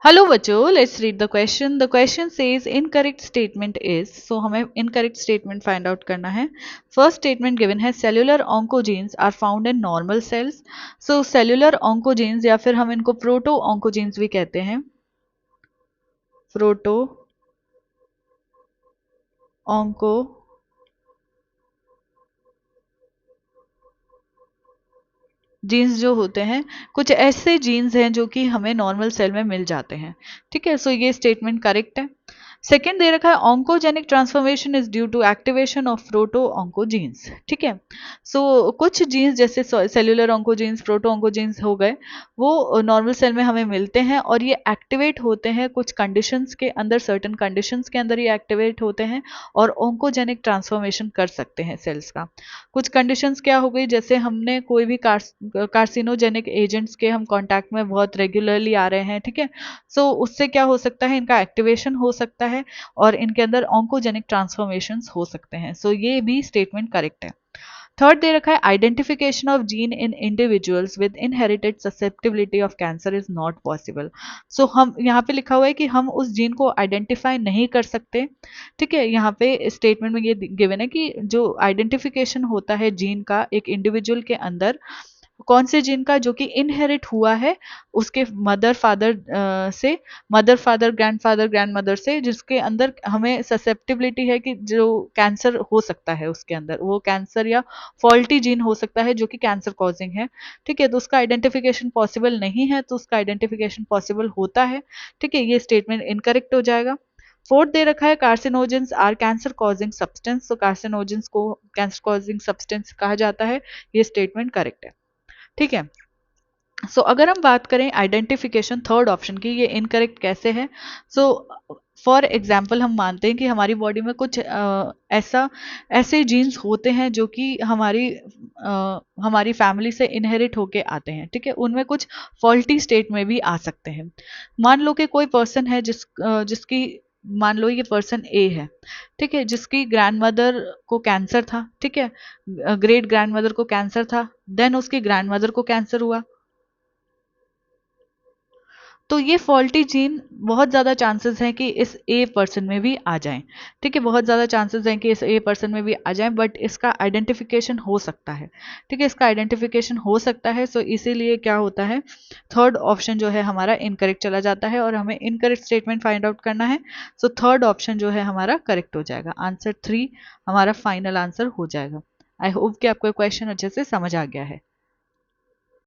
Hello बच्चों, let's read the question. The question says incorrect statement is. So हमें incorrect statement find out करना है. First statement given है cellular oncogenes are found in normal cells. So cellular oncogenes या फिर हम इनको proto oncogenes भी कहते हैं. प्रोटो ऑन्को जीन्स जो होते हैं, कुछ ऐसे जीन्स हैं जो कि हमें नॉर्मल सेल में मिल जाते हैं. ठीक है, सो ये स्टेटमेंट करेक्ट है. सेकेंड दे रखा है oncogenic transformation is due to activation of proto oncogenes. ठीक है, सो कुछ जीन्स जैसे सेल्यूलर ऑन्कोजीन्स, प्रोटो ऑन्कोजीन्स हो गए, वो नॉर्मल सेल में हमें मिलते हैं और ये एक्टिवेट होते हैं कुछ कंडीशंस के अंदर, सर्टेन कंडीशंस के अंदर ये एक्टिवेट होते हैं और ऑन्कोजेनिक ट्रांसफॉर्मेशन कर सकते हैं सेल्स का. कुछ कंडीशंस क्या हो गई, जैसे हमने कोई भी कार्सिनोजेनिक एजेंट्स के हम कांटेक्ट में बहुत रेगुलरली आ रहे हैं. ठीक है, सो उससे क्या हो सकता है, इनका एक्टिवेशन हो सकता है और इनके अंदर ऑन्कोजेनिक ट्रांसफॉर्मेशंस हो सकते हैं. सो ये भी स्टेटमेंट करेक्ट है. थर्ड दे रखा है identification of gene in individuals with inherited susceptibility of cancer is not possible. So हम यहाँ पे लिखा हुआ है कि हम उस जीन को आइडेंटिफाई नहीं कर सकते. ठीक है, यहाँ पे स्टेटमेंट में ये गिवन है कि जो आइडेंटिफिकेशन होता है जीन का एक इंडिविजुअल के अंदर, कौन से जीन का, जो कि इनहेरिट हुआ है उसके मदर फादर से, मदर फादर ग्रैंडफादर ग्रैंडमदर से, जिसके अंदर हमें ससेप्टिबिलिटी है कि जो कैंसर हो सकता है उसके अंदर, वो कैंसर या फॉल्टी जीन हो सकता है जो कि कैंसर कॉजिंग है. ठीक है, तो उसका आइडेंटिफिकेशन पॉसिबल नहीं है, तो उसका आइडेंटिफिकेशन पॉसिबल होता है. ठीक है, ये स्टेटमेंट इनकरेक्ट हो जाएगा. फोर्थ दे रखा है carcinogens are cancer causing substance. तो कार्सिनोजेंस को कैंसर कॉजिंग सब्सटेंस कहा जाता है. ये स्टेटमेंट करेक्ट है. ठीक है, सो अगर हम बात करें आइडेंटिफिकेशन थर्ड ऑप्शन की, ये इनकरेक्ट कैसे है. सो फॉर एग्जाम्पल हम मानते हैं कि हमारी बॉडी में कुछ ऐसे जीन्स होते हैं जो कि हमारी फैमिली से इनहेरिट होके आते हैं. ठीक है, उनमें कुछ फॉल्टी स्टेट में भी आ सकते हैं. मान लो कि कोई पर्सन है जिसकी, मान लो ये पर्सन ए है. ठीक है, जिसकी ग्रैंडमदर को कैंसर था. ठीक है, ग्रेट ग्रैंडमदर को कैंसर था, देन उसकी ग्रैंडमदर को कैंसर हुआ. तो ये फॉल्टी जीन बहुत ज़्यादा चांसेस हैं कि इस ए पर्सन में भी आ जाएं. ठीक है, बहुत ज़्यादा चांसेस हैं कि इस ए पर्सन में भी आ जाएं, बट इसका आइडेंटिफिकेशन हो सकता है. ठीक है, इसका आइडेंटिफिकेशन हो सकता है. सो इसीलिए क्या होता है, थर्ड ऑप्शन जो है हमारा इनकरेक्ट चला जाता है और हमें इनकरेक्ट स्टेटमेंट फाइंड आउट करना है. सो थर्ड ऑप्शन जो है हमारा करेक्ट हो जाएगा. आंसर 3 हमारा फाइनल आंसर हो जाएगा. आई होप कि आपको क्वेश्चन अच्छे से समझ आ गया है.